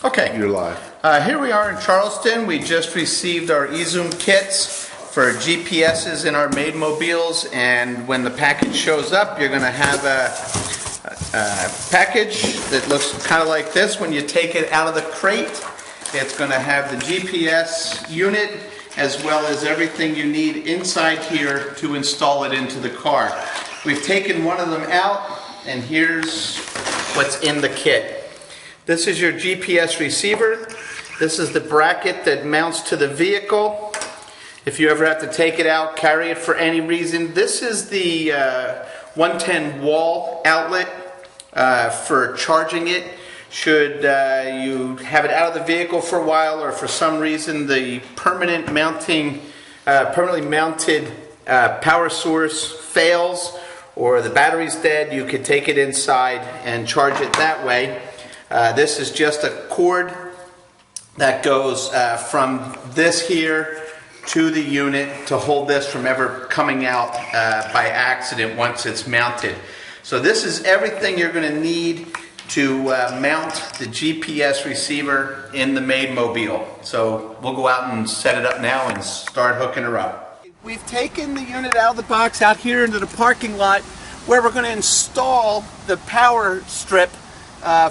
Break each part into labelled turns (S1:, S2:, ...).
S1: Okay.
S2: You're live.
S1: Here we are in Charleston. We just received our eZoom kits for GPSs in our Maid Mobiles, and when the package shows up, you're going to have a package that looks kind of like this. When you take it out of the crate, it's going to have the GPS unit as well as everything you need inside here to install it into the car. We've taken one of them out, and here's what's in the kit. This is your GPS receiver. This is the bracket that mounts to the vehicle. If you ever have to take it out, carry it for any reason. This is the 110 wall outlet for charging it. Should you have it out of the vehicle for a while, or for some reason the permanently mounted power source fails, or the battery's dead, you could take it inside and charge it that way. This is just a cord that goes from this here to the unit to hold this from ever coming out by accident once it's mounted. So this is everything you're going to need to mount the GPS receiver in the Maid Mobile. So we'll go out and set it up now and start hooking her up. We've taken the unit out of the box out here into the parking lot where we're going to install the power strip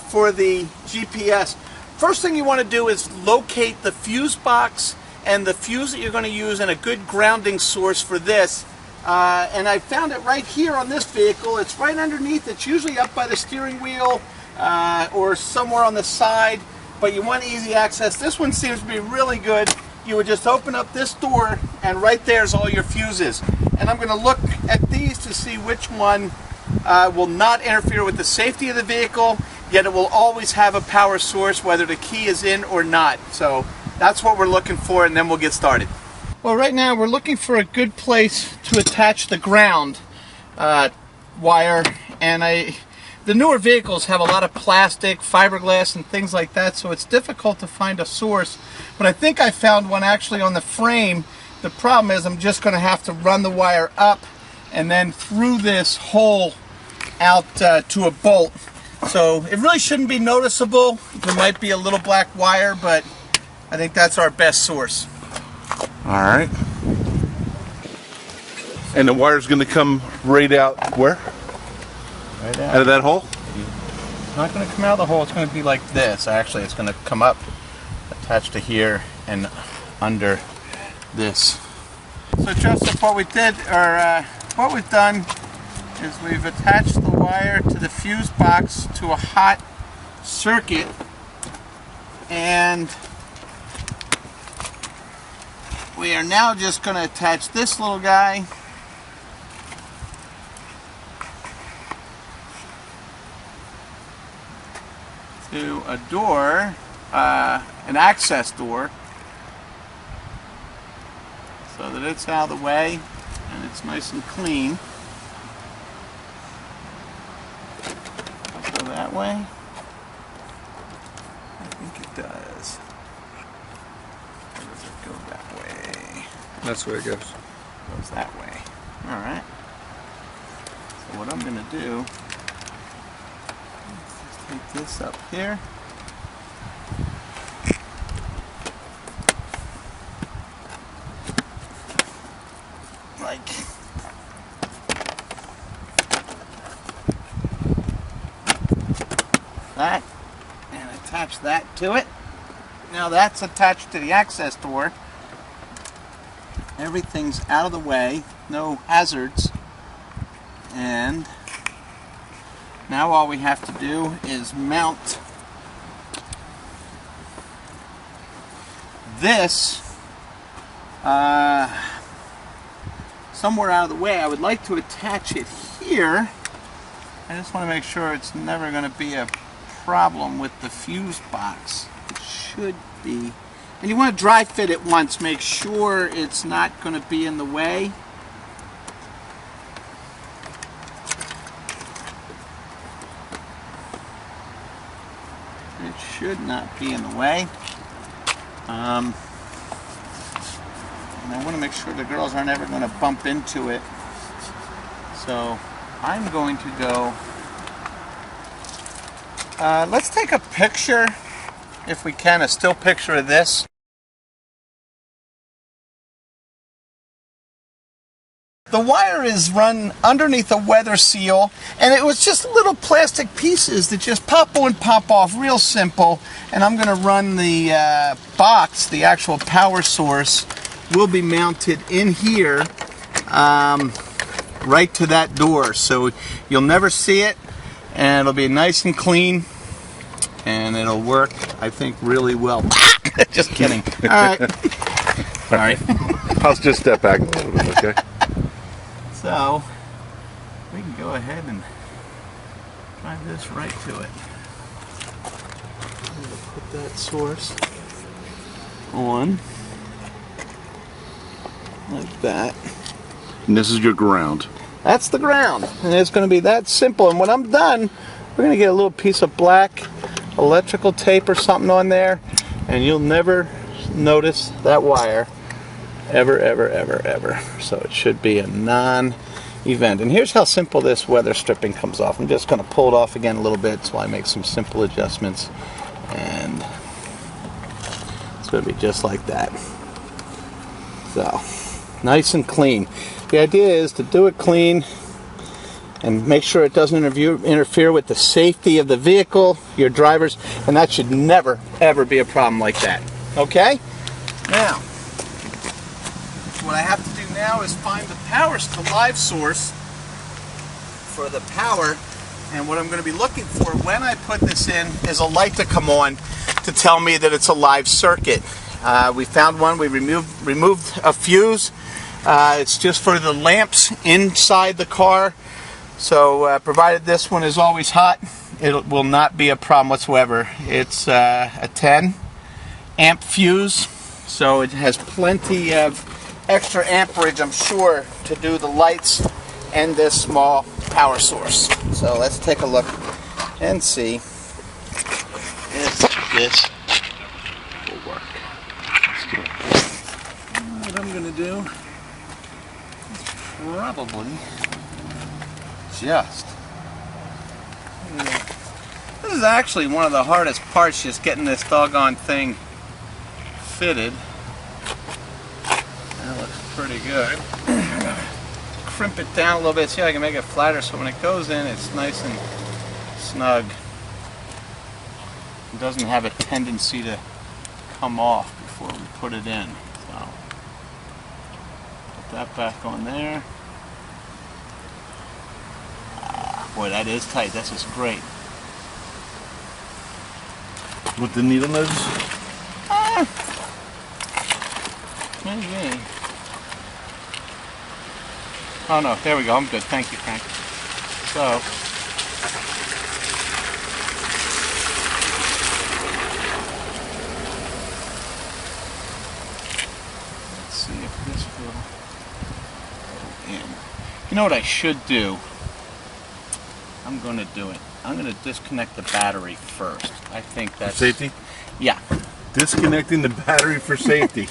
S1: for the GPS. First thing you want to do is locate the fuse box and the fuse that you're going to use, and a good grounding source for this. And I found it right here on this vehicle. It's right underneath. It's usually up by the steering wheel or somewhere on the side, but you want easy access. This one seems to be really good. You would just open up this door, and right there's all your fuses. And I'm going to look at these to see which one will not interfere with the safety of the vehicle, yet it will always have a power source whether the key is in or not. So that's what we're looking for, and then we'll get started. Well, right now we're looking for a good place to attach the ground wire, and the newer vehicles have a lot of plastic, fiberglass, and things like that, so it's difficult to find a source. But I think I found one actually on the frame. The problem is I'm just going to have to run the wire up and then through this hole out to a bolt. So it really shouldn't be noticeable. There might be a little black wire, but I think that's our best source.
S2: All right. And the wire's going to come right out where?
S1: Right
S2: out of that hole?
S1: It's not going to come out of the hole. It's going to be like this. Actually, it's going to come up, attached to here, and under this. So Joseph, what we did, or what we've done, is we've attached the wire to the fuse box to a hot circuit, and we are now just going to attach this little guy to a door, an access door, so that it's out of the way and it's nice and clean. Go that way. I think it does. Or does it go that way?
S2: That's where it goes.
S1: It goes that way. Alright. So what I'm going to do is just take this up here. Like that, and attach that to it. Now that's attached to the access door. Everything's out of the way, no hazards, and now all we have to do is mount this somewhere out of the way. I would like to attach it here. I just want to make sure it's never going to be a problem with the fuse box. It should be. And you want to dry fit it once, make sure it's not going to be in the way. It should not be in the way. And I want to make sure the girls aren't ever going to bump into it. So I'm going to go, let's take a picture if we can, a still picture of this. The wire is run underneath a weather seal, and it was just little plastic pieces that just pop on, pop off, real simple. And I'm going to run the box, the actual power source, will be mounted in here right to that door. So you'll never see it, and it'll be nice and clean, and it'll work, I think, really well. Just kidding. All right. All right.
S2: I'll just step back a little bit, okay?
S1: So, we can go ahead and drive this right to it. I'm going to put that source on, like that.
S2: And this is your ground.
S1: That's the ground, and it's going to be that simple. And when I'm done, we're going to get a little piece of black electrical tape or something on there, and you'll never notice that wire ever, ever, ever, ever. So it should be a non-event. And here's how simple this weather stripping comes off. I'm just going to pull it off again a little bit so I make some simple adjustments, and it's going to be just like that. So nice and clean. The idea is to do it clean and make sure it doesn't interfere with the safety of the vehicle, your drivers, and that should never, ever be a problem like that. Okay? Now, what I have to do now is find the live source for the power, and what I'm going to be looking for when I put this in is a light to come on to tell me that it's a live circuit. We found one. We removed a fuse. It's just for the lamps inside the car. So provided this one is always hot, it will not be a problem whatsoever. It's a 10 amp fuse, so it has plenty of extra amperage, I'm sure, to do the lights and this small power source. So let's take a look and see if this will work. What I'm going to do is probably just... This is actually one of the hardest parts, just getting this doggone thing fitted. That looks pretty good. Crimp it down a little bit, see how I can make it flatter so when it goes in it's nice and snug. It doesn't have a tendency to come off before we put it in. So put that back on there. Boy, that is tight. This is great.
S2: With the needle nose?
S1: Maybe. Oh no, there we go. I'm good. Thank you, Frank. So, let's see if this will go in. You know what I should do? I'm going to do it. I'm going to disconnect the battery first. I think that's...
S2: Safety?
S1: Yeah.
S2: Disconnecting the battery for safety.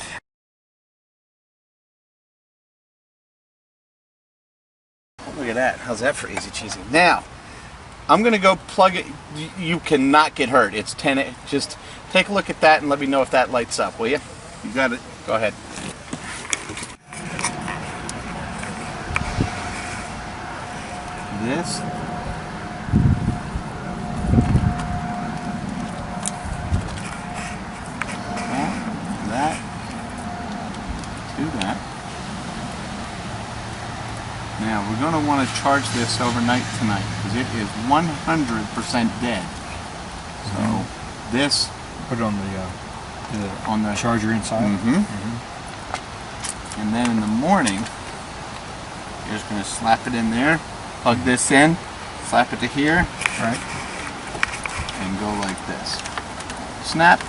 S1: Look at that. How's that for easy cheesy? Now, I'm going to go plug it. You cannot get hurt. It's 10. Just take a look at that and let me know if that lights up, will you?
S2: You got it.
S1: Go ahead. This. That. To that. Now we're going to want to charge this overnight tonight because it is 100% dead. So this,
S3: Put it on the charger inside.
S1: And then in the morning, you're just going to slap it in there, plug this in, slap it to here,
S3: Right.
S1: and go like this. Snap.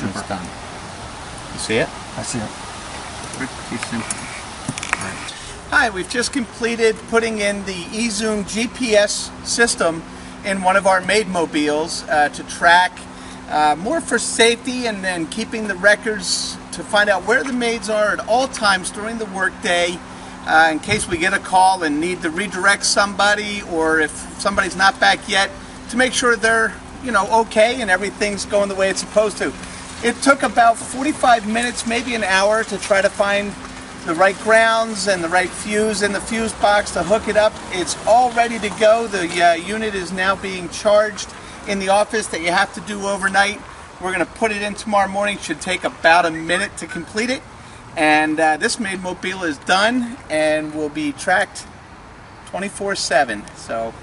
S1: And it's done. You see it?
S3: I see it.
S1: Pretty simple. Hi, we've just completed putting in the eZoom GPS system in one of our Maid Mobiles to track more for safety and then keeping the records to find out where the maids are at all times during the workday in case we get a call and need to redirect somebody, or if somebody's not back yet, to make sure they're, you know, okay and everything's going the way it's supposed to. It took about 45 minutes, maybe an hour, to try to find the right grounds and the right fuse in the fuse box to hook it up. It's all ready to go. The unit is now being charged in the office that you have to do overnight. We're going to put it in tomorrow morning. Should take about a minute to complete it. And this Maid Mobile is done and will be tracked 24/7. So